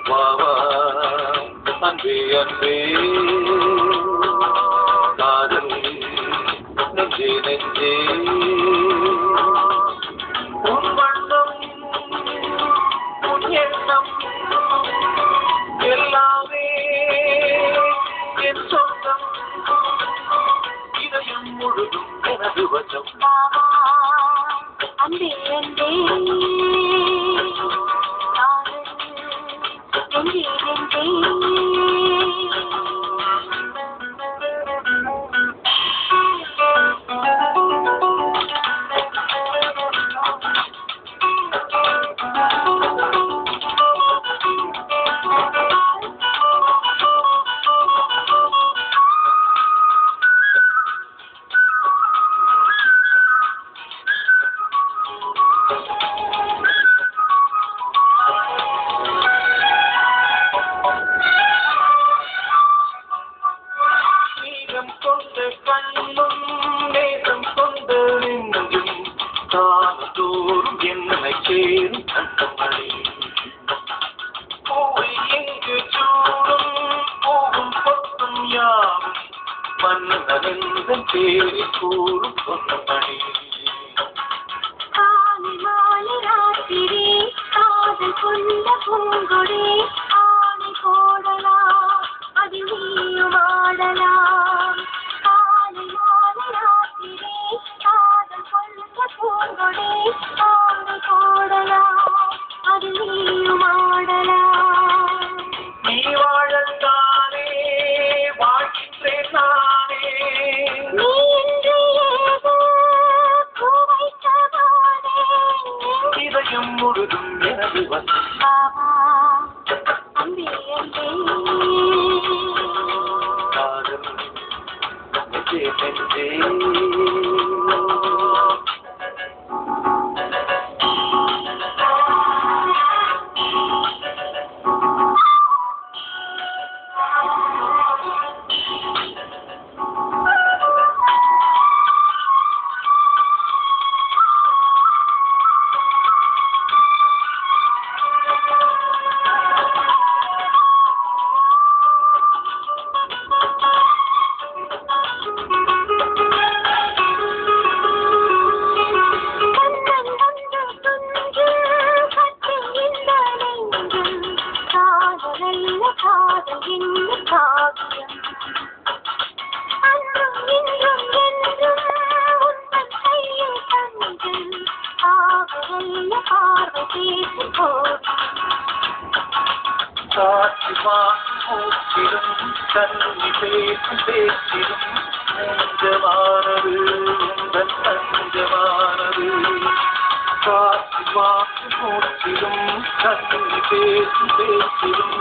வாவா அன்பே அன்பே காதல் நெஞ்சே நெஞ்சே உன் வண்ணம் உன் எண்ணம் எல்லாமே என் சொந்தம் இதயம் முழுதும் எனது வசம் அன்பே அன்பே நெஞ்சே நெஞ்சே காலத்தோறும் என்னை சேரும் கண்டமணி பூவை எங்கு சூடும் பூவும் பொத்தும் யாவும் மன்னனெந்தன் பேரை கூறும் சொன்னமணி காலை மாலை ராத்திரி காதல் கொண்ட பூங்கொடி ஆணை போடலாம் அதில் நீயும் ஆடலாம் காலை மாலை ராத்திரி காதல் கொண்ட பூங்கொடி ஆணை போடலாம் அதில் நீயும் ஆடலாம் நீ வாழத்தானே வாழ்கின்றேன் நானே நீ இன்று ஏதோ பூவைத்தவானே இதயம் முழுதும் எனது வசம் பாவா அன்பே அன்பே காதல் நெஞ்சே நெஞ்சே காற்று வாக்கிலும் தண்ணி பேசும் பேச்சிலும் நெஞ்சமானது உந்தன் தஞ்சமானது காற்று வாக்கு மூச்சிலும் தண்ணி பேசும் பேச்சிலும்